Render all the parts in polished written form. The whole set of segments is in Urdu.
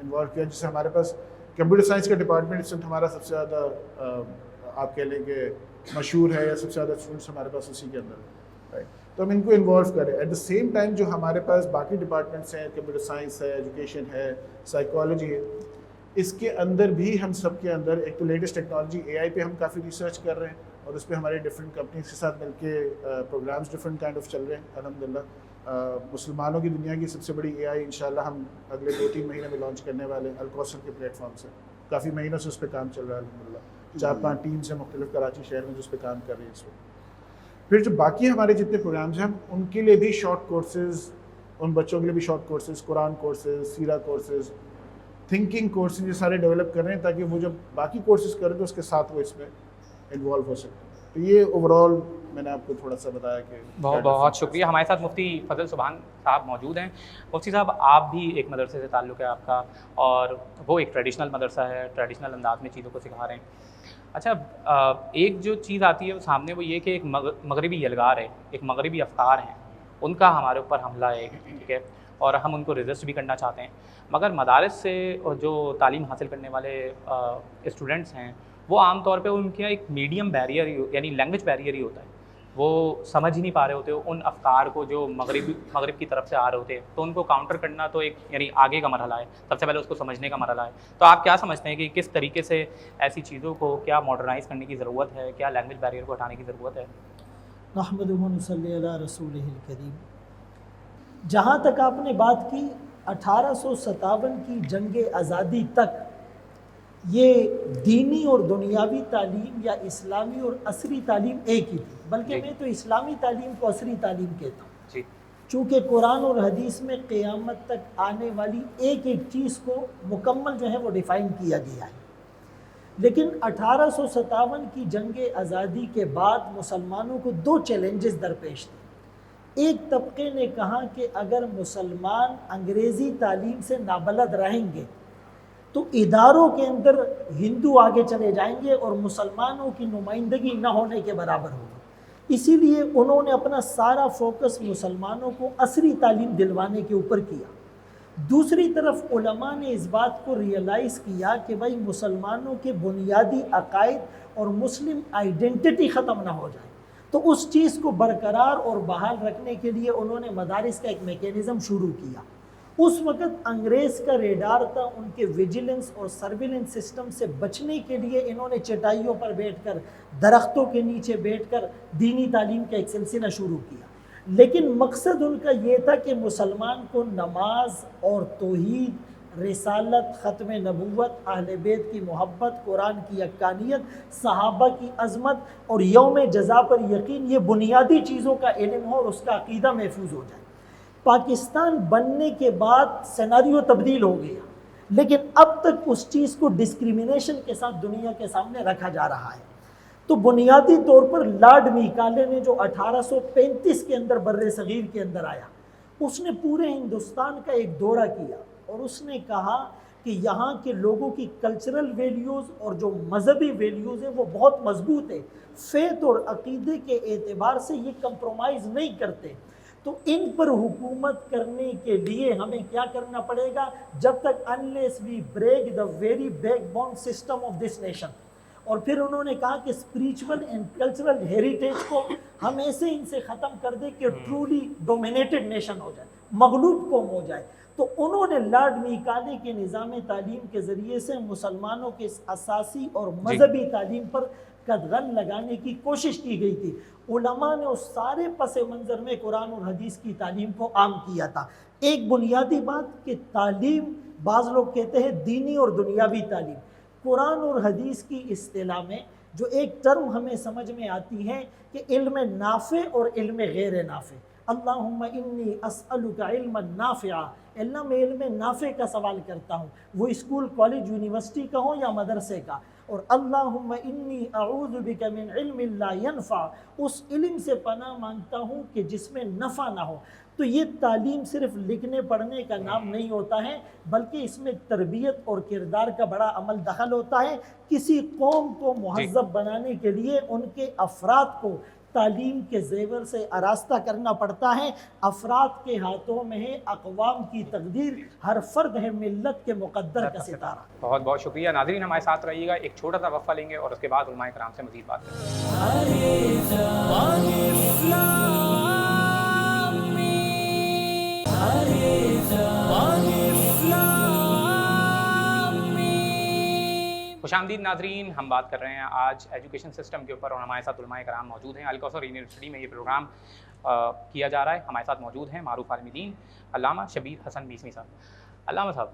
انوالو کیا، جس سے ہمارے پاس کمپیوٹر سائنس کا ڈپارٹمنٹ اس وقت ہمارا سب سے زیادہ آپ کہہ لیں کہ مشہور ہے، یا سب سے زیادہ اسٹوڈنٹس ہمارے پاس اسی کے اندر ہے، تو ہم ان کو انوالو کریں. ایٹ دا سیم ٹائم جو ہمارے پاس باقی ڈپارٹمنٹس ہیں، کمپیوٹر سائنس ہے، ایجوکیشن ہے، سائیکالوجی ہے، اس کے اندر بھی ہم سب کے اندر ایک تو لیٹسٹ ٹیکنالوجی اے آئی پہ ہم کافی ریسرچ کر رہے ہیں، اور اس پہ ہمارے ڈفرینٹ کمپنیز کے ساتھ مل کے پروگرامس ڈفرینٹ کائنڈ آف چل رہے ہیں الحمدللہ. مسلمانوں کی دنیا کی سب سے بڑی اے آئی انشاءاللہ ہم اگلے 2-3 مہینے میں لانچ کرنے والے ہیں الکوثر کے پلیٹ فارم سے. کافی مہینوں سے اس پہ کام چل رہا ہے الحمدللہ. 4-5 ٹیمز ہیں مختلف کراچی شہر میں جو اس پہ کام کر رہی ہیں اس وقت. پھر جو باقی ہمارے جتنے پروگرامز ہیں ہم ان کے لیے بھی شارٹ کورسز، ان بچوں کے لیے بھی شارٹ کورسز، قرآن کورسز، سیرہ کورسز، تھنکنگ کورسز، یہ سارے ڈیولپ کر رہے ہیں تاکہ وہ جب باقی کورسز کریں تو اس کے ساتھ وہ اس میں انوالو ہو سکتے ہیں. تو یہ اوور آل میں نے آپ کو تھوڑا سا بتایا کہ بہت بہت شکریہ. ہمارے ساتھ مفتی فضل سبحان صاحب موجود ہیں. مفتی صاحب، آپ بھی ایک مدرسے سے تعلق ہے آپ کا، اور وہ ایک ٹریڈیشنل مدرسہ ہے، ٹریڈیشنل انداز میں چیزوں کو سکھا رہے ہیں. اچھا، ایک جو چیز آتی ہے وہ سامنے، وہ یہ کہ ایک مغربی یلغار ہے، ایک مغربی افکار ہیں، ان کا ہمارے اوپر حملہ ہے، ٹھیک ہے، اور ہم ان کو ریزسٹ بھی کرنا چاہتے ہیں. مگر مدارس سے جو تعلیم حاصل کرنے والے اسٹوڈنٹس ہیں، وہ عام طور پہ ان کا ایک میڈیم بیریئر یعنی لینگویج بیریئر ہی ہوتا ہے. وہ سمجھ ہی نہیں پا رہے ہوتے ان افکار کو جو مغرب کی طرف سے آ رہے ہوتے ہیں. تو ان کو کاؤنٹر کرنا تو ایک یعنی آگے کا مرحلہ ہے، سب سے پہلے اس کو سمجھنے کا مرحلہ ہے. تو آپ کیا سمجھتے ہیں کہ کس طریقے سے ایسی چیزوں کو کیا ماڈرنائز کرنے کی ضرورت ہے، کیا لینگویج بیریئر کو ہٹانے کی ضرورت ہے؟ نحمدہ و نصلی علی رسولہ الکریم. جہاں تک آپ نے بات کی 1857 کی جنگ آزادی تک یہ دینی اور دنیاوی تعلیم یا اسلامی اور عصری تعلیم ایک ہی تھی، بلکہ میں تو اسلامی تعلیم کو عصری تعلیم کہتا ہوں. جی. چونکہ قرآن اور حدیث میں قیامت تک آنے والی ایک ایک چیز کو مکمل جو ہے وہ ڈیفائن کیا گیا ہے. لیکن 1857 کی جنگ آزادی کے بعد مسلمانوں کو 2 چیلنجز درپیش تھے. ایک طبقے نے کہا کہ اگر مسلمان انگریزی تعلیم سے نابلد رہیں گے تو اداروں کے اندر ہندو آگے چلے جائیں گے اور مسلمانوں کی نمائندگی نہ ہونے کے برابر ہوگی. اسی لیے انہوں نے اپنا سارا فوکس مسلمانوں کو عصری تعلیم دلوانے کے اوپر کیا. دوسری طرف علماء نے اس بات کو ریئلائز کیا کہ بھائی مسلمانوں کے بنیادی عقائد اور مسلم آئیڈینٹی ختم نہ ہو جائے، تو اس چیز کو برقرار اور بحال رکھنے کے لیے انہوں نے مدارس کا ایک میکینزم شروع کیا. اس وقت انگریز کا ریڈار تھا، ان کے ویجیلنس اور سرویلنس سسٹم سے بچنے کے لیے انہوں نے چٹائیوں پر بیٹھ کر، درختوں کے نیچے بیٹھ کر دینی تعلیم کا ایک سلسلہ شروع کیا. لیکن مقصد ان کا یہ تھا کہ مسلمان کو نماز اور توحید، رسالت، ختم نبوت، اہل بیت کی محبت، قرآن کی حقانیت، صحابہ کی عظمت اور یوم جزا پر یقین، یہ بنیادی چیزوں کا علم ہو اور اس کا عقیدہ محفوظ ہو جائے. پاکستان بننے کے بعد سیناریو تبدیل ہو گیا، لیکن اب تک اس چیز کو ڈسکریمنیشن کے ساتھ دنیا کے سامنے رکھا جا رہا ہے. تو بنیادی طور پر لارڈ میکالے نے جو 1835 کے اندر بر صغیر کے اندر آیا، اس نے پورے ہندوستان کا ایک دورہ کیا اور اس نے کہا کہ یہاں کے لوگوں کی کلچرل ویلیوز اور جو مذہبی ویلیوز ہیں وہ بہت مضبوط ہے، فیت اور عقیدے کے اعتبار سے یہ کمپرومائز نہیں کرتے. تو ان پر حکومت کرنے کے لیے ہمیں کیا کرنا پڑے گا؟ جب تک unless we break the very backbone system of this nation. اور پھر انہوں نے کہا کہ اسپریچول اینڈ کلچرل ہیریٹیج کو ہم ایسے ان سے ختم کر دیں کہ ٹرولی ڈومینیٹڈ نیشن ہو جائے، مغلوب قوم ہو جائے. تو انہوں نے لارڈ میکالے کے نظام تعلیم کے ذریعے سے مسلمانوں کے اساسی اور مذہبی تعلیم پر قدغن لگانے کی کوشش کی گئی تھی. علماء نے اس سارے پس منظر میں قرآن اور حدیث کی تعلیم کو عام کیا تھا. ایک بنیادی بات کہ تعلیم، بعض لوگ کہتے ہیں دینی اور دنیاوی تعلیم. قرآن اور حدیث کی اصطلاح میں جو ایک ٹرم ہمیں سمجھ میں آتی ہے کہ علم نافع اور علم غیر نافع. اللہم انی اسألک علما نافعا، اللہ میں علم نافع کا سوال کرتا ہوں، وہ اسکول، کالج، یونیورسٹی کا ہو یا مدرسے کا. اور اللہم انی اعوذ بک من علم لا ینفع، اس علم سے پناہ مانگتا ہوں کہ جس میں نفع نہ ہو. تو یہ تعلیم صرف لکھنے پڑھنے کا نام نہیں ہوتا ہے، بلکہ اس میں تربیت اور کردار کا بڑا عمل دخل ہوتا ہے. کسی قوم کو مہذب بنانے کے لیے ان کے افراد کو تعلیم کے زیور سے آراستہ کرنا پڑتا ہے. افراد کے ہاتھوں میں ہے اقوام کی تقدیر، ہر فرد ہے ملت کے مقدر کا ستارہ. بہت بہت شکریہ. ناظرین ہمارے ساتھ رہیے گا، ایک چھوٹا سا وقفہ لیں گے اور اس کے بعد علماء کرام سے مزید بات کریں گے. خوش آمدید ناظرین، ہم بات کر رہے ہیں آج ایجوکیشن سسٹم کے اوپر اور ہمارے ساتھ علماء کرام موجود ہیں. الکوثر یونیورسٹی میں یہ پروگرام کیا جا رہا ہے. ہمارے ساتھ موجود ہیں معروف عالم دین علامہ شبیر حسن میسمی صاحب. علامہ صاحب،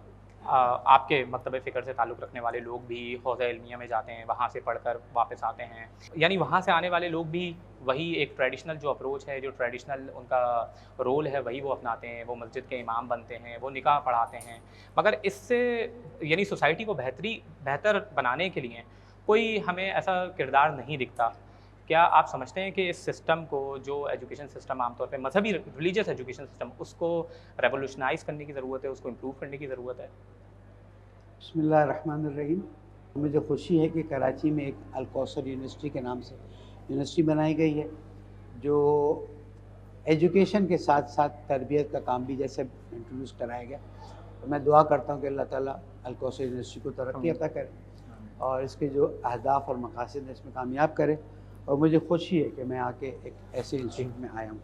آپ کے مکتب فکر سے تعلق رکھنے والے لوگ بھی حوزہ علمیہ میں جاتے ہیں، وہاں سے پڑھ کر واپس آتے ہیں، یعنی وہاں سے آنے والے لوگ بھی وہی ایک ٹریڈیشنل جو اپروچ ہے، جو ٹریڈیشنل ان کا رول ہے وہی وہ اپناتے ہیں. وہ مسجد کے امام بنتے ہیں، وہ نکاح پڑھاتے ہیں، مگر اس سے یعنی سوسائٹی کو بہتر بنانے کے لیے کوئی ہمیں ایسا کردار نہیں دکھتا. کیا آپ سمجھتے ہیں کہ اس سسٹم کو، جو ایجوکیشن سسٹم عام طور پہ مذہبی ریلیجیس ایجوکیشن سسٹم، اس کو ریولوشنائز کرنے کی ضرورت ہے، اس کو امپروو کرنے کی ضرورت ہے؟ بسم اللہ الرحمن الرحیم. مجھے خوشی ہے کہ کراچی میں ایک الکوثر یونیورسٹی کے نام سے یونیورسٹی بنائی گئی ہے، جو ایجوکیشن کے ساتھ ساتھ تربیت کا کام بھی جیسے انٹروڈیوس کرایا گیا. تو میں دعا کرتا ہوں کہ اللہ تعالیٰ الکوثر یونیورسٹی کو ترقی عطا کرے اور اس کے جو اہداف اور مقاصد ہیں اس میں کامیاب کرے. اور مجھے خوشی ہے کہ میں آ کے ایک ایسے انسٹیٹیوٹ میں آیا ہوں.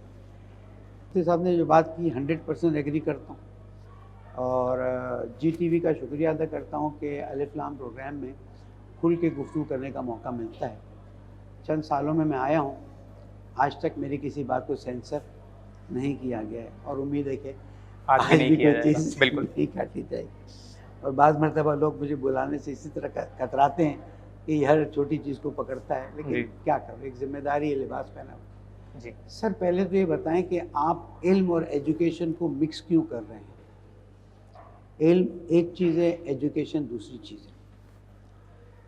مفتی صاحب نے جو بات کی 100% ایگری کرتا ہوں، اور جی ٹی وی کا شکریہ ادا کرتا ہوں کہ الف لام پروگرام میں کھل کے گفتگو کرنے کا موقع ملتا ہے. چند سالوں میں آیا ہوں، آج تک میری کسی بات کو سینسر نہیں کیا گیا ہے، اور امید ہے کہ آج بھی کوئی چیز بالکل نہیں کاٹی جائے گی. اور بعض مرتبہ لوگ مجھے بلانے سے اسی طرح کتراتے ہیں کہ یہ ہر چھوٹی چیز کو پکڑتا ہے، لیکن کیا کرو، ایک ذمہ داری ہے لباس پہنا ہوا. جی سر، پہلے تو یہ بتائیں کہ آپ علم اور ایجوکیشن کو مکس کیوں کر رہے ہیں؟ علم ایک چیز ہے، ایجوکیشن دوسری چیز ہے.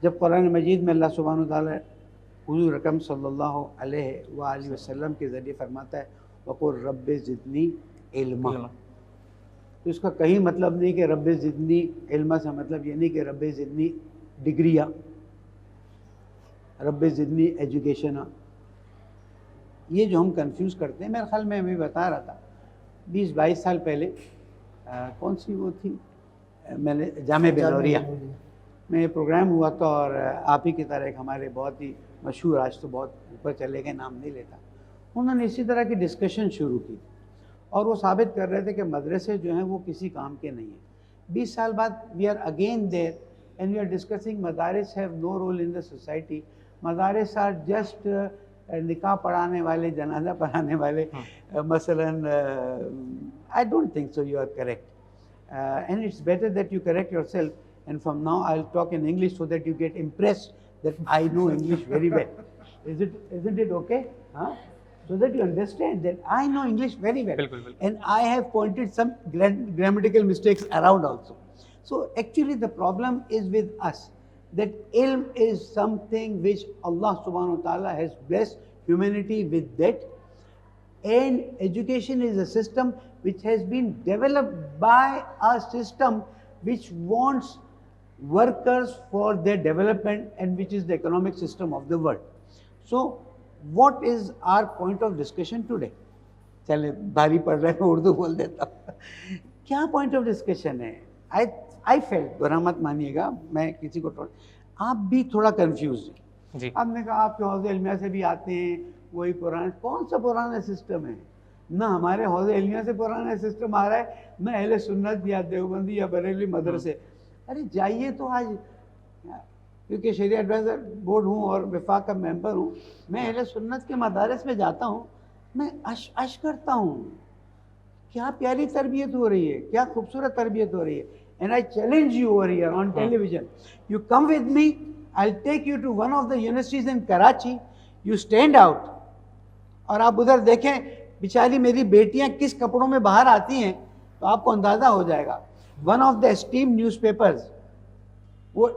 جب قرآن مجید میں اللہ سبحانہ وتعالیٰ حضور اکرم صلی اللہ علیہ وآلہ وسلم کے ذریعے فرماتا ہے وَقُلْ رَبِّ زِدْنِی عِلْمًا، تو اس کا کہیں مطلب نہیں کہ رب زدنی علما سے مطلب یہ نہیں کہ رب زدنی ڈگریاں، رب زدنی ایجوکیشن. یہ جو ہم کنفیوز کرتے ہیں، میرے خیال میں بھی بتا رہا تھا 20-22 سال پہلے کون سی وہ تھی، میں نے جامعہ بنوریہ میں پروگرام ہوا تھا، اور آپ ہی کی طرح ایک ہمارے بہت ہی مشہور، آج تو بہت اوپر چلے گئے، نام نہیں لیتا، انہوں نے اسی طرح کی ڈسکشن شروع کی اور وہ ثابت کر رہے تھے کہ مدرسے جو ہیں وہ کسی کام کے نہیں ہیں. 20 سال بعد we are again there and we are discussing مدارس have no role in the society. مدارس آر جسٹ نکاح پڑھانے والے، جنازہ پڑھانے والے. مثلاً I don't think so you are correct, and it's better that you correct yourself, and from now I'll talk in English so that you get impressed that I know English very well. Isn't it okay? Huh? So that you understand that I know English very well. And I have pointed some grammatical mistakes around also. So actually the problem is with us, that ilm is something which Allah subhanahu wa ta'ala has blessed humanity with that. And education is a system which has been developed by a system which wants workers for their development, and which is the economic system of the world. So what is our point of discussion today? چلے بھاری پڑ رہا ہے، میں اردو بول دیتا ہوں. کیا پوائنٹ آف ڈسکشن ہے؟ I felt، برا مت مانیے گا، میں کسی کو آپ بھی تھوڑا کنفیوز ہیں. آپ نے کہا آپ کے حوض علمیہ سے بھی آتے ہیں، وہی پرانا، کون سا پرانا سسٹم ہے؟ نہ ہمارے حوض علمیہ سے پرانا سسٹم آ رہا ہے، نہ اہل سنت یا دیوبندی یا بریلوی مدرسے. ارے جائیے تو آج، کیونکہ شریعہ ایڈوائزر بورڈ ہوں اور وفاق کا ممبر ہوں، میں اہل سنت کے مدارس میں جاتا ہوں، میں اش کرتا ہوں. کیا پیاری تربیت ہو رہی ہے، کیا خوبصورت تربیت ہو رہی ہے. And I challenge you over here on television. You come with me, I'll take you to one of the universities in Karachi. You stand out. اور آپ ادھر دیکھیں بیچاری میری بیٹیاں کس کپڑوں میں باہر آتی ہیں تو آپ کو اندازہ ہو جائے گا. One of the esteem newspapers, وہ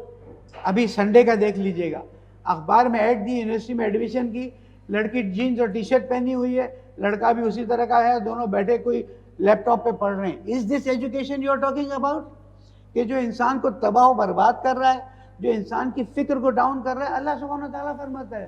ابھی سنڈے کا دیکھ لیجئے گا، اخبار میں ایڈ دی یونیورسٹی میں ایڈمیشن کی، لڑکی جینز اور ٹی شرٹ پہنی ہوئی ہے، لڑکا بھی اسی طرح کا ہے، دونوں بیٹھے کوئی لیپ ٹاپ پہ پڑھ رہے ہیں. Is this education you are talking about? کہ جو انسان کو تباہ و برباد کر رہا ہے، جو انسان کی فکر کو ڈاؤن کر رہا ہے. اللہ سبحانہ و تعالیٰ فرماتا ہے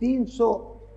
300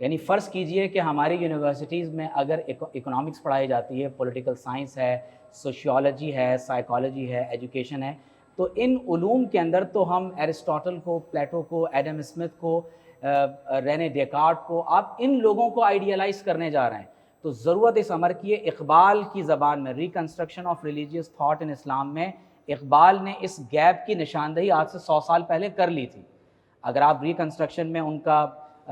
یعنی فرض کیجئے کہ ہماری یونیورسٹیز میں اگر اکنامکس پڑھائی جاتی ہے، پولیٹیکل سائنس ہے، سوشیولوجی ہے، سائیکالوجی ہے، ایجوکیشن ہے، تو ان علوم کے اندر تو ہم ایرسٹاٹل کو، پلیٹو کو، ایڈم اسمتھ کو، رینے ڈیکارٹ کو، آپ ان لوگوں کو آئیڈیالائز کرنے جا رہے ہیں. تو ضرورت اس امر کی ہے. اقبال کی زبان میں reconstruction of religious thought in Islam میں اقبال نے اس گیپ کی نشاندہی آج سے 100 سال پہلے کر لی تھی. اگر آپ ریکنسٹرکشن میں ان کا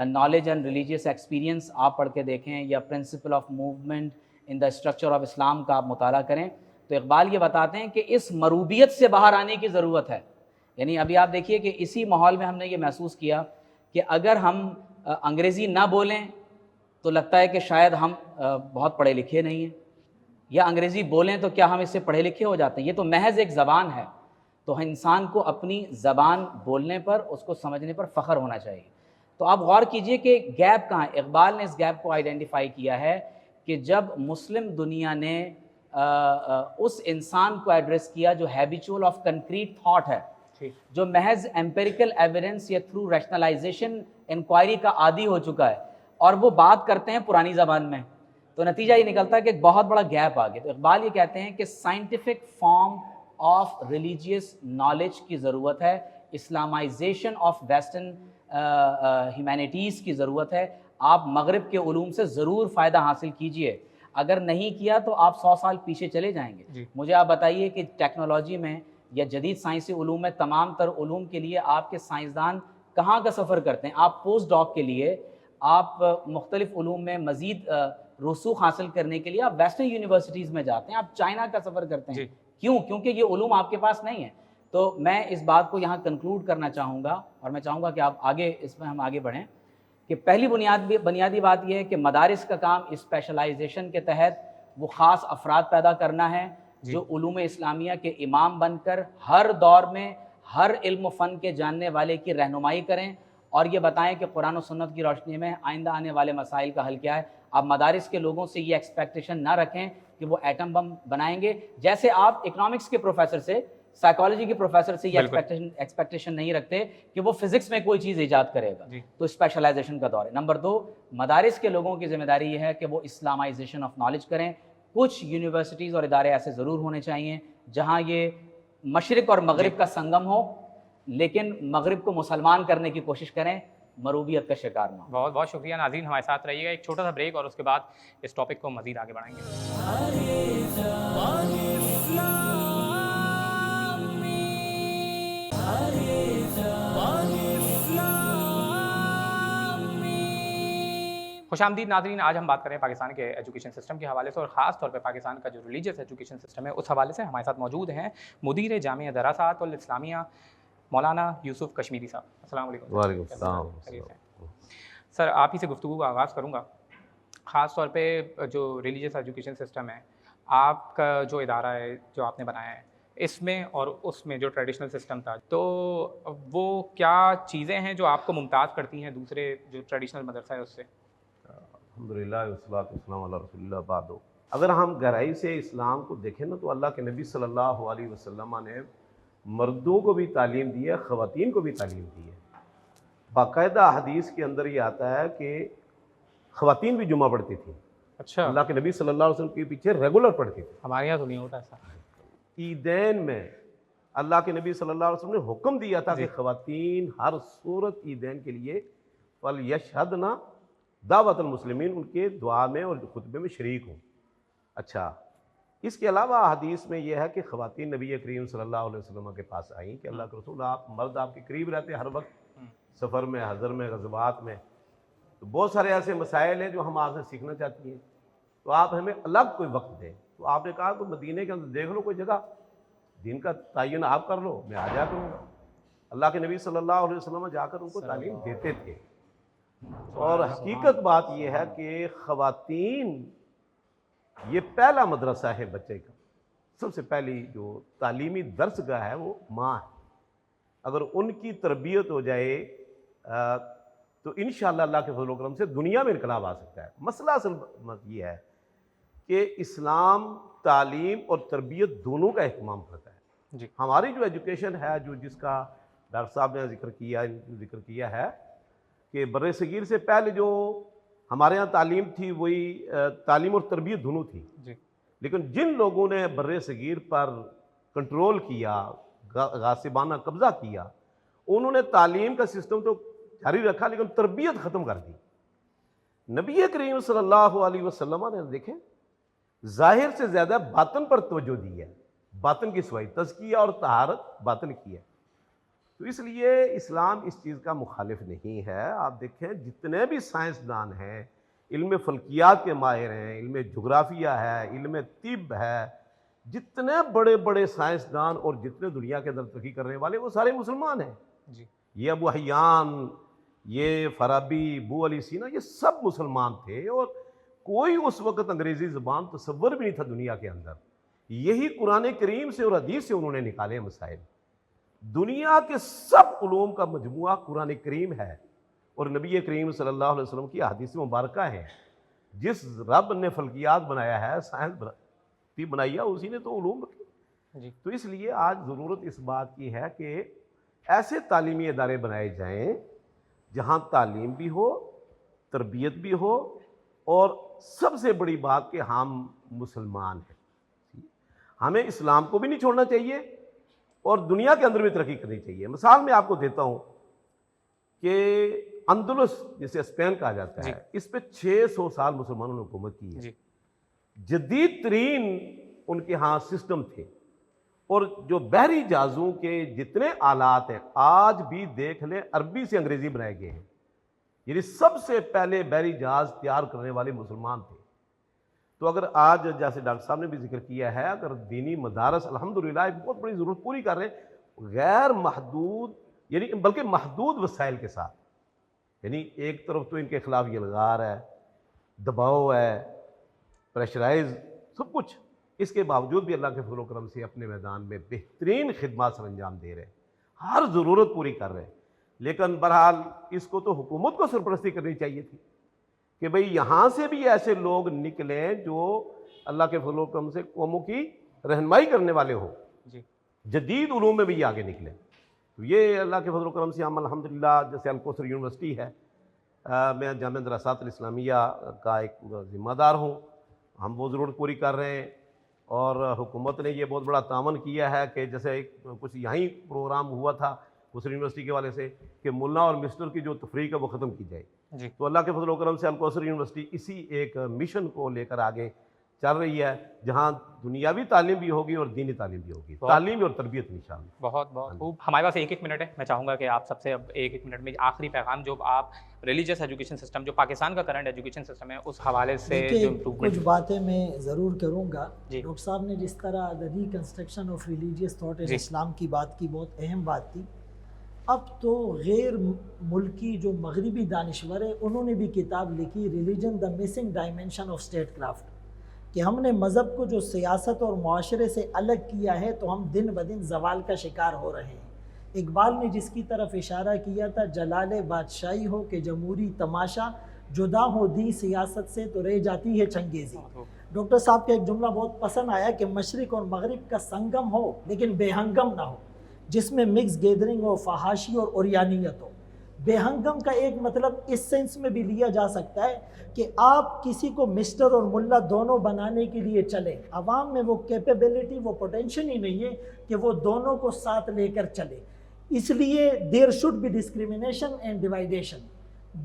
نالج اینڈ ریلیجیس ایکسپیرینس آپ پڑھ کے دیکھیں یا principle of movement in the structure of Islam کا آپ مطالعہ کریں تو اقبال یہ بتاتے ہیں کہ اس مروبیت سے باہر آنے کی ضرورت ہے. یعنی ابھی آپ دیکھیے کہ اسی ماحول میں ہم نے یہ محسوس کیا کہ اگر ہم انگریزی نہ بولیں تو لگتا ہے کہ شاید ہم بہت پڑھے لکھے نہیں ہیں، یا انگریزی بولیں تو کیا ہم اس سے پڑھے لکھے ہو جاتے ہیں. یہ تو محض ایک زبان ہے. تو انسان کو اپنی زبان بولنے پر، اس کو سمجھنے پر فخر ہونا چاہیے. تو آپ غور کیجئے کہ گیپ کہاں ہے. اقبال نے اس گیپ کو آئیڈینٹیفائی کیا ہے کہ جب مسلم دنیا نے اس انسان کو ایڈریس کیا جو ہیبیچول آف کنکریٹ تھاٹ ہے، جو محض ایمپیریکل ایویڈنس یا تھرو ریشنلائزیشن انکوائری کا عادی ہو چکا ہے، اور وہ بات کرتے ہیں پرانی زبان میں، تو نتیجہ یہ نکلتا ہے کہ ایک بہت بڑا گیپ آ گیا. تو اقبال یہ کہتے ہیں کہ scientific form of religious knowledge کی ضرورت ہے، اسلامائزیشن آف ویسٹرن ہیومینٹیز کی ضرورت ہے. آپ مغرب کے علوم سے ضرور فائدہ حاصل کیجئے، اگر نہیں کیا تو آپ 100 سال پیچھے چلے جائیں گے. مجھے آپ بتائیے کہ ٹیکنالوجی میں یا جدید سائنسی علوم میں تمام تر علوم کے لیے آپ کے سائنسدان کہاں کا سفر کرتے ہیں؟ آپ پوسٹ ڈاک کے لیے، آپ مختلف علوم میں مزید رسوخ حاصل کرنے کے لیے آپ ویسٹرن یونیورسٹیز میں جاتے ہیں، آپ چائنا کا سفر کرتے ہیں. کیوں؟ کیونکہ یہ علوم آپ کے پاس نہیں ہیں. تو میں اس بات کو یہاں کنکلوڈ کرنا چاہوں گا، اور میں چاہوں گا کہ آپ آگے اس میں ہم آگے بڑھیں، کہ پہلی بنیادی بات یہ ہے کہ مدارس کا کام اسپیشلائزیشن کے تحت وہ خاص افراد پیدا کرنا ہے جو علوم اسلامیہ کے امام بن کر ہر دور میں ہر علم و فن کے جاننے والے کی رہنمائی کریں اور یہ بتائیں کہ قرآن و سنت کی روشنی میں آئندہ آنے والے مسائل کا حل کیا ہے. آپ مدارس کے لوگوں سے یہ ایکسپیکٹیشن نہ رکھیں کہ وہ ایٹم بم بنائیں گے، جیسے آپ اکنامکس کے پروفیسر سے، سائیکالوجی کے پروفیسر سے یہ ایکسپیکٹیشن نہیں رکھتے کہ وہ فزکس میں کوئی چیز ایجاد کرے گا. تو اسپیشلائزیشن کا دور ہے. نمبر 2، مدارس کے لوگوں کی ذمہ داری یہ ہے کہ وہ اسلامائزیشن آف نالج کریں. کچھ یونیورسٹیز اور ادارے ایسے ضرور ہونے چاہیے جہاں یہ مشرق اور مغرب کا سنگم ہو، لیکن مغرب کو مسلمان کرنے کی کوشش کریں، مروبیت کا شکار نہ ہو. بہت بہت شکریہ. ناظرین ہمارے ساتھ رہیے گا، ایک چھوٹا سا بریک اور اس کے بعد اس ٹاپک کو مزید آگے بڑھائیں گے. خوش آمدید ناظرین. آج ہم بات کریں پاکستان کے ایجوکیشن سسٹم کے حوالے سے، اور خاص طور پہ پاکستان کا جو ریلیجیس ایجوکیشن سسٹم ہے اس حوالے سے. ہمارے ساتھ موجود ہیں مدیر جامعہ دراسات الاسلامیہ مولانا یوسف کشمیری صاحب. السلام علیکم. وعلیکم السلام. سر آپ ہی سے گفتگو کا آغاز کروں گا. خاص طور پہ جو ریلیجیس ایجوکیشن سسٹم ہے، آپ کا جو ادارہ ہے جو آپ نے بنایا ہے، اس میں اور اس میں جو ٹریڈیشنل سسٹم تھا، تو وہ کیا چیزیں ہیں جو آپ کو ممتاز کرتی ہیں دوسرے جو ٹریڈیشنل مدرسہ ہے اس سے؟ الحمدللہ والصلاۃ والسلام علی رسول اللہ بعد. اگر ہم گہرائی سے اسلام کو دیکھیں نا تو اللہ کے نبی صلی اللہ علیہ وسلم نے مردوں کو بھی تعلیم دی ہے، خواتین کو بھی تعلیم دی ہے. باقاعدہ حدیث کے اندر یہ آتا ہے کہ خواتین بھی جمعہ پڑھتی تھیں. اچھا. اللہ کے نبی صلی اللہ علیہ وسلم کے پیچھے ریگولر پڑھتی تھی. ہمارے یہاں تو نہیں ہوتا ایسا. عیدین میں اللہ کے نبی صلی اللہ علیہ وسلم نے حکم دیا تھا کہ خواتین ہر صورت عیدین کے لیے فَلْيَشْهَدْنَ دعوت المسلمین، ان کے دعا میں اور خطبے میں شریک ہوں. اچھا، اس کے علاوہ حدیث میں یہ ہے کہ خواتین نبی کریم صلی اللہ علیہ وسلم کے پاس آئیں کہ اللہ کے رسول، آپ مرد آپ کے قریب رہتے ہیں ہر وقت، سفر میں، حضر میں، غزوات میں، تو بہت سارے ایسے مسائل ہیں جو ہم آپ سے سیکھنا چاہتی ہیں، تو آپ ہمیں الگ کوئی وقت دیں. تو آپ نے کہا کہ مدینے کے اندر دیکھ لو کوئی جگہ، دین کا تعین آپ کر لو، میں آ جا کروں گا. اللہ کے نبی صلی اللہ علیہ وسلم جا کر ان کو تعلیم دیتے تھے. اور حقیقت بات یہ ہے کہ خواتین یہ پہلا مدرسہ ہے بچے کا. سب سے پہلی جو تعلیمی درسگاہ ہے وہ ماں ہے. اگر ان کی تربیت ہو جائے تو انشاءاللہ اللہ کے فضل و کرم سے دنیا میں انقلاب آ سکتا ہے. مسئلہ اصل یہ ہے کہ اسلام تعلیم اور تربیت دونوں کا اہتمام کرتا ہے. جی. ہماری جو ایجوکیشن ہے، جو جس کا ڈاکٹر صاحب نے ذکر کیا ہے کہ برصغیر سے پہلے جو ہمارے ہاں تعلیم تھی وہی تعلیم اور تربیت دونوں تھی، جی لیکن جن لوگوں نے بر صغیر پر کنٹرول کیا، غاصبانہ قبضہ کیا، انہوں نے تعلیم کا سسٹم تو جاری رکھا لیکن تربیت ختم کر دی۔ نبی کریم صلی اللہ علیہ وسلم نے دیکھیں ظاہر سے زیادہ باطن پر توجہ دی ہے، باطن کی صفائی، تزکیہ اور طہارت باطن کی ہے۔ تو اس لیے اسلام اس چیز کا مخالف نہیں ہے۔ آپ دیکھیں جتنے بھی سائنسدان ہیں، علم فلکیات کے ماہر ہیں، علم جغرافیہ ہے، علم طب ہے، جتنے بڑے بڑے سائنسدان اور جتنے دنیا کے اندر ترقی کرنے والے وہ سارے مسلمان ہیں۔ جی یہ ابو حیان، یہ فارابی، ابو علی سینا، یہ سب مسلمان تھے، اور کوئی اس وقت انگریزی زبان تصور بھی نہیں تھا دنیا کے اندر۔ یہی قرآن کریم سے اور حدیث سے انہوں نے نکالے مسائل۔ دنیا کے سب علوم کا مجموعہ قرآن کریم ہے، اور نبی کریم صلی اللہ علیہ وسلم کی احادیث مبارکہ ہیں۔ جس رب نے فلکیات بنایا ہے، سائنس بھی بنائی ہے، اسی نے تو علوم رکھے۔ جی تو اس لیے آج ضرورت اس بات کی ہے کہ ایسے تعلیمی ادارے بنائے جائیں جہاں تعلیم بھی ہو، تربیت بھی ہو، اور سب سے بڑی بات کہ ہم مسلمان ہیں، ہمیں اسلام کو بھی نہیں چھوڑنا چاہیے اور دنیا کے اندر بھی ترقی کرنی چاہیے۔ مثال میں آپ کو دیتا ہوں کہ اندلس جسے اسپین کہا جاتا ہے، اس پہ 600 سال مسلمانوں نے حکومت کی ہے۔ جی جدید ترین ان کے ہاں سسٹم تھے، اور جو بحری جہازوں کے جتنے آلات ہیں آج بھی دیکھ لیں عربی سے انگریزی بنائے گئے ہیں، یعنی سب سے پہلے بحری جہاز تیار کرنے والے مسلمان تھے۔ تو اگر آج جیسے ڈاکٹر صاحب نے بھی ذکر کیا ہے، اگر دینی مدارس الحمدللہ ایک بہت بڑی ضرورت پوری کر رہے ہیں غیر محدود، یعنی بلکہ محدود وسائل کے ساتھ، یعنی ایک طرف تو ان کے خلاف یلغار ہے، دباؤ ہے، پریشرائز، سب کچھ، اس کے باوجود بھی اللہ کے فضل و کرم سے اپنے میدان میں بہترین خدمات سر انجام دے رہے ہیں، ہر ضرورت پوری کر رہے ہیں۔ لیکن بہرحال اس کو تو حکومت کو سرپرستی کرنی چاہیے تھی کہ بھئی یہاں سے بھی ایسے لوگ نکلیں جو اللہ کے فضل و کرم سے قوموں کی رہنمائی کرنے والے ہو، جی جدید علوم میں بھی یہ آگے نکلیں۔ تو یہ اللہ کے فضل و کرم سے ہم الحمدللہ، جیسے الکوثر یونیورسٹی ہے، میں جامعہ دراسات الاسلامیہ کا ایک ذمہ دار ہوں، ہم وہ ضرورت پوری کر رہے ہیں، اور حکومت نے یہ بہت بڑا تعاون کیا ہے کہ جیسے کچھ یہیں پروگرام ہوا تھا کوثر یونیورسٹی کے حوالے سے کہ ملا اور مسٹر کی جو تفریق ہے وہ ختم کی جائے۔ جی تو اللہ کے فضل و کرم سے الکوثر یونیورسٹی اسی ایک مشن کو لے کر آگے چل رہی ہے، جہاں دنیاوی تعلیم بھی ہوگی اور دینی تعلیم بھی ہوگی، تعلیم اور تربیت انشاءاللہ۔ بہت بہت خوب۔ ہمارے پاس ایک منٹ ہے، میں چاہوں گا کہ آپ سب سے اب ایک منٹ میں آخری پیغام جو آپ ریلیجیس ایجوکیشن سسٹم جو پاکستان کا کرنٹ ایجوکیشن سسٹم ہے اس حوالے سے جو دیکھیے امپروومنٹ۔ کچھ باتیں میں ضرور کروں گا۔ جی ڈاکٹر صاحب نے جس طرح the reconstruction of religious thought in Islam کی بات کی، بہت اہم بات تھی۔ اب تو غیر ملکی جو مغربی دانشور ہیں انہوں نے بھی کتاب لکھی، religion the missing dimension of state craft, کہ ہم نے مذہب کو جو سیاست اور معاشرے سے الگ کیا ہے تو ہم دن بدن زوال کا شکار ہو رہے ہیں۔ اقبال نے جس کی طرف اشارہ کیا تھا، جلال بادشاہی ہو کہ جمہوری تماشا، جدا ہو دی سیاست سے تو رہ جاتی ہے چنگیزی۔ ڈاکٹر صاحب کا ایک جملہ بہت پسند آیا کہ مشرق اور مغرب کا سنگم ہو لیکن بے ہنگم نہ ہو، جس میں مکس گیدرنگ ہو، فحاشی اور اوریانیت ہو۔ بے ہنگم کا ایک مطلب اس سینس میں بھی لیا جا سکتا ہے کہ آپ کسی کو مسٹر اور ملا دونوں بنانے کے لیے چلیں، عوام میں وہ کیپیبلٹی، وہ پوٹینشل ہی نہیں ہے کہ وہ دونوں کو ساتھ لے کر چلے، اس لیے there should be discrimination and division.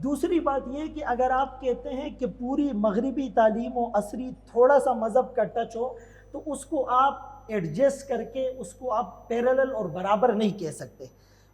دوسری بات یہ کہ اگر آپ کہتے ہیں کہ پوری مغربی تعلیم و عصری تھوڑا سا مذہب کا ٹچ ہو تو اس کو آپ ایڈجسٹ کر کے اس کو آپ پیرالل اور برابر نہیں کہہ سکتے۔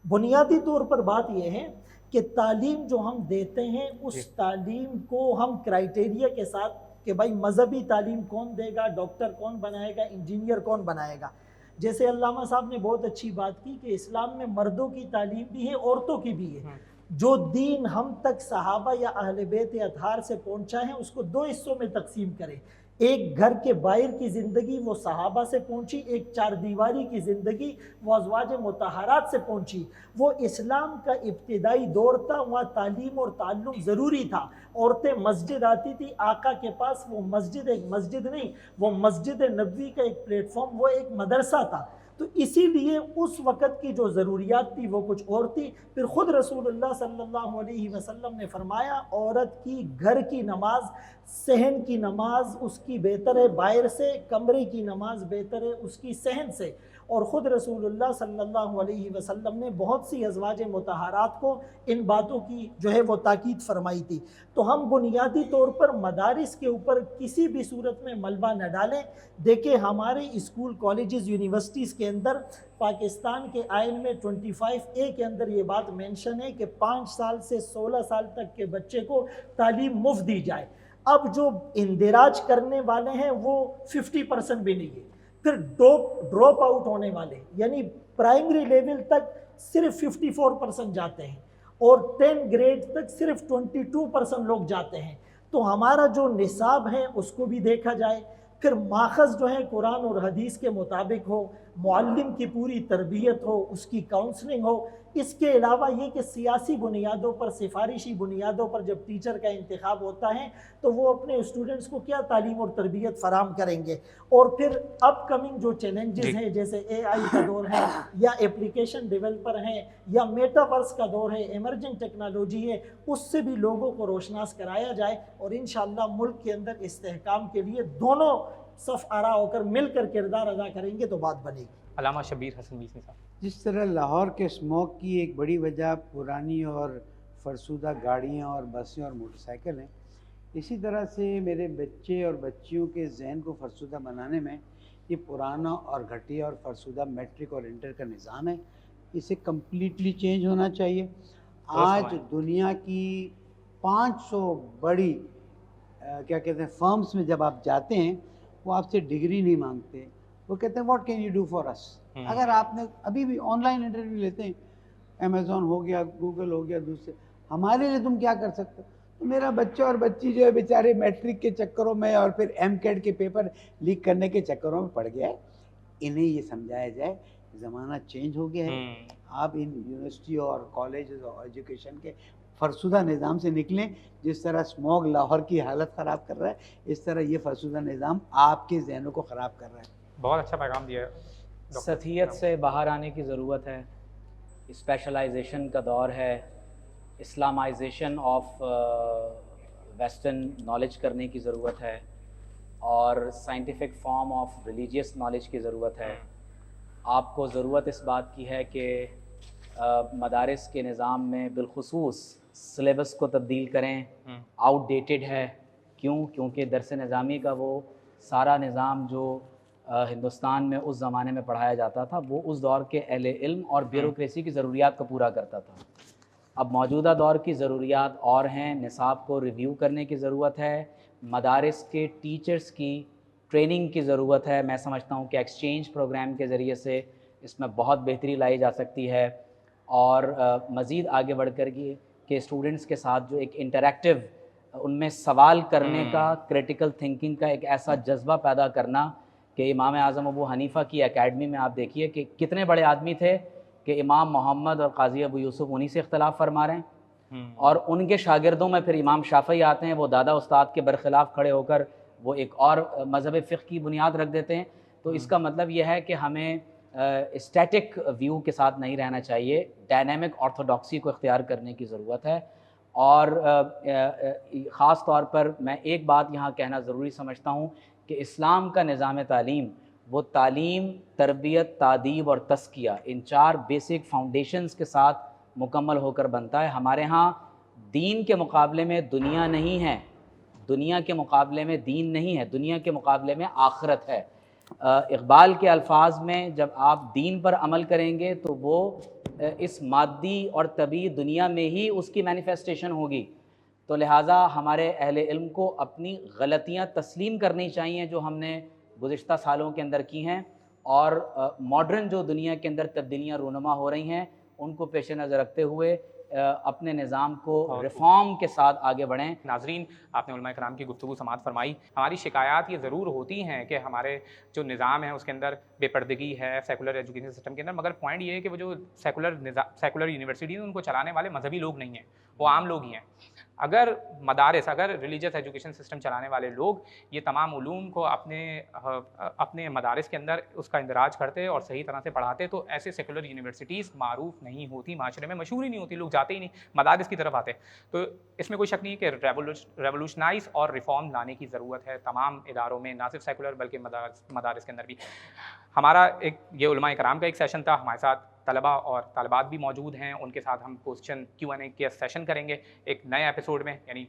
بنیادی طور پر بات یہ ہے کہ تعلیم جو ہم دیتے ہیں اس تعلیم کو ہم کرائٹیریا کے ساتھ کہ بھائی مذہبی تعلیم کون دے گا، ڈاکٹر کون بنائے گا، انجینئر کون بنائے گا۔ جیسے علامہ صاحب نے بہت اچھی بات کی کہ اسلام میں مردوں کی تعلیم بھی ہے، عورتوں کی بھی ہے۔ جو دین ہم تک صحابہ یا اہل بیت اطہار سے پہنچا ہے اس کو دو حصوں میں تقسیم کریں، ایک گھر کے باہر کی زندگی وہ صحابہ سے پہنچی، ایک چار دیواری کی زندگی وہ ازواج مطہرات سے پہنچی۔ وہ اسلام کا ابتدائی دور تھا، وہاں تعلیم اور تعلم ضروری تھا۔ عورتیں مسجد آتی تھی آقا کے پاس، وہ مسجد ایک مسجد نہیں، وہ مسجد نبوی کا ایک پلیٹ فارم، وہ ایک مدرسہ تھا۔ تو تو اسی لیے اس وقت کی جو ضروریات تھی وہ کچھ اور تھی. پھر خود رسول اللہ صلی اللہ علیہ وسلم نے فرمایا عورت کی گھر کی نماز، صحن کی نماز اس کی بہتر ہے باہر سے، کمرے کی نماز بہتر ہے اس کی صحن سے. اور خود رسول اللہ صلی اللہ علیہ وسلم نے بہت سی ازواج مطہرات کو ان باتوں کی جو ہے وہ تاکید فرمائی تھی. تو ہم بنیادی طور پر مدارس کے اوپر کسی بھی صورت میں ملبہ نہ ڈالیں. دیکھیں ہمارے اسکول کالجز یونیورسٹیز کے اندر پاکستان کے آئین میں 25A کے اندر یہ بات مینشن ہے کہ 5 سال سے 16 سال تک کے بچے کو تعلیم مفت دی جائے. اب جو اندراج کرنے والے ہیں وہ 50% بھی نہیں ہے. پھر ڈراپ آؤٹ ہونے والے یعنی پرائمری لیول تک صرف 54% جاتے ہیں اور 10 گریڈ تک صرف 22% لوگ جاتے ہیں. تو ہمارا جو نصاب ہے اس کو بھی دیکھا جائے. پھر ماخذ جو ہے قرآن اور حدیث کے مطابق ہو، معلم کی پوری تربیت ہو، اس کی کاؤنسلنگ ہو. اس کے علاوہ یہ کہ سیاسی بنیادوں پر، سفارشی بنیادوں پر جب ٹیچر کا انتخاب ہوتا ہے تو وہ اپنے اسٹوڈنٹس کو کیا تعلیم اور تربیت فراہم کریں گے. اور پھر اپ کمنگ جو چیلنجز ہیں جیسے AI کا دور ہے یا اپلیکیشن ڈیولپر ہیں یا میٹاورس کا دور ہے، ایمرجنگ ٹیکنالوجی ہے، اس سے بھی لوگوں کو روشناس کرایا جائے. اور انشاءاللہ ملک کے اندر استحکام کے لیے دونوں صف آرا ہو کر مل کر کردار ادا کریں گے تو بات بنے گی. علامہ شبیر حسن میثمی صاحب. جس طرح لاہور کے اسموک کی ایک بڑی وجہ پرانی اور فرسودہ گاڑیاں اور بسیں اور موٹر سائیکل ہیں، اسی طرح سے میرے بچے اور بچیوں کے ذہن کو فرسودہ بنانے میں یہ پرانا اور گھٹیا اور فرسودہ میٹرک اور انٹر کا نظام ہے. اسے کمپلیٹلی چینج ہونا چاہیے. آج دنیا کی 500 بڑی کیا کہتے ہیں فرمز میں جب آپ جاتے ہیں وہ آپ سے ڈگری نہیں مانگتے، وہ کہتے ہیں what can you do for us. اگر آپ نے ابھی بھی آن لائن انٹرویو لیتے ہیں، امیزون ہو گیا، گوگل ہو گیا، دوسرے، ہمارے لیے تم کیا کر سکتے ہو. تو میرا بچہ اور بچی جو ہے بیچارے میٹرک کے چکروں میں اور پھر MCAT کے پیپر لیک کرنے کے چکروں میں پڑ گیا ہے. انہیں یہ سمجھایا جائے زمانہ چینج ہو گیا ہے. آپ ان یونیورسٹی اور کالجز اور ایجوکیشن کے فرسودہ نظام سے نکلیں. جس طرح اسموگ لاہور کی حالت خراب کر رہا ہے، اس طرح یہ فرسودہ نظام آپ کے ذہنوں کو خراب کر رہا ہے. بہت اچھا پیغام دیا ہے. سطحیت سے باہر آنے کی ضرورت ہے. اسپیشلائزیشن کا دور ہے. اسلامائزیشن آف ویسٹرن نالج کرنے کی ضرورت ہے اور scientific form of religious knowledge کی ضرورت ہے. آپ کو ضرورت اس بات کی ہے کہ مدارس کے نظام میں بالخصوص سلیبس کو تبدیل کریں. آؤٹ ڈیٹڈ ہے. کیونکہ درس نظامی کا وہ سارا نظام جو ہندوستان میں اس زمانے میں پڑھایا جاتا تھا وہ اس دور کے اہل علم اور بیوروکریسی کی ضروریات کو پورا کرتا تھا. اب موجودہ دور کی ضروریات اور ہیں. نصاب کو ریویو کرنے کی ضرورت ہے. مدارس کے ٹیچرز کی ٹریننگ کی ضرورت ہے. میں سمجھتا ہوں کہ ایکسچینج پروگرام کے ذریعے سے اس میں بہت بہتری لائی جا سکتی ہے اور مزید آگے بڑھ کر کہ اسٹوڈنٹس کے ساتھ جو ایک انٹریکٹیو ان میں سوال کرنے کا، کریٹیکل تھنکنگ کا ایک ایسا جذبہ پیدا کرنا کہ امام اعظم ابو حنیفہ کی اکیڈمی میں آپ دیکھیے کہ کتنے بڑے آدمی تھے کہ امام محمد اور قاضی ابو یوسف انہی سے اختلاف فرما رہے ہیں اور ان کے شاگردوں میں پھر امام شافعی آتے ہیں، وہ دادا استاد کے برخلاف کھڑے ہو کر وہ ایک اور مذہب فقہ کی بنیاد رکھ دیتے ہیں. تو اس کا مطلب یہ ہے کہ ہمیں اسٹیٹک ویو کے ساتھ نہیں رہنا چاہیے. ڈائنامک آرتھوڈاکسی کو اختیار کرنے کی ضرورت ہے. اور خاص طور پر میں ایک بات یہاں کہنا ضروری سمجھتا ہوں کہ اسلام کا نظام تعلیم وہ تعلیم، تربیت، تادیب اور تزکیہ ان 4 بیسک فاؤنڈیشنز کے ساتھ مکمل ہو کر بنتا ہے. ہمارے ہاں دین کے مقابلے میں دنیا نہیں ہے، دنیا کے مقابلے میں دین نہیں ہے، دنیا کے مقابلے میں آخرت ہے. اقبال کے الفاظ میں جب آپ دین پر عمل کریں گے تو وہ اس مادی اور طبعی دنیا میں ہی اس کی مینیفیسٹیشن ہوگی. تو لہٰذا ہمارے اہل علم کو اپنی غلطیاں تسلیم کرنی چاہیے جو ہم نے گزشتہ سالوں کے اندر کی ہیں اور ماڈرن جو دنیا کے اندر تبدیلیاں رونما ہو رہی ہیں ان کو پیش نظر رکھتے ہوئے اپنے نظام کو ریفارم کے ساتھ آگے بڑھیں. ناظرین، آپ نے علماء کرام کی گفتگو سماعت فرمائی. ہماری شکایات یہ ضرور ہوتی ہیں کہ ہمارے جو نظام ہے اس کے اندر بے پردگی ہے سیکولر ایجوکیشن سسٹم کے اندر، مگر پوائنٹ یہ ہے کہ وہ جو سیکولر یونیورسٹی ہیں ان کو چلانے والے مذہبی لوگ نہیں ہیں، وہ عام لوگ ہی ہیں. اگر مدارس، اگر ریلیجس ایجوکیشن سسٹم چلانے والے لوگ یہ تمام علوم کو اپنے مدارس کے اندر اس کا اندراج کرتے اور صحیح طرح سے پڑھاتے تو ایسے سیکولر یونیورسٹیز معروف نہیں ہوتی، معاشرے میں مشہور ہی نہیں ہوتی، لوگ جاتے ہی نہیں، مدارس کی طرف آتے. تو اس میں کوئی شک نہیں کہ ریولوشنائز اور ریفارم لانے کی ضرورت ہے تمام اداروں میں، نہ صرف سیکولر بلکہ مدارس کے اندر بھی. ہمارا یہ علماء کرام کا ایک سیشن تھا، ہمارے ساتھ طلبہ اور طالبات بھی موجود ہیں، ان کے ساتھ ہم کوسچن Q&A کے سیشن کریں گے ایک نئے ایپیسوڈ میں، یعنی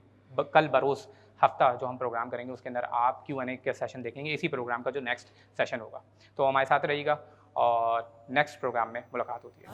کل بروز ہفتہ جو ہم پروگرام کریں گے اس کے اندر آپ Q&A کے سیشن دیکھیں گے، اسی پروگرام کا جو نیکسٹ سیشن ہوگا. تو ہمارے ساتھ رہیے گا اور نیکسٹ پروگرام میں ملاقات ہوتی ہے.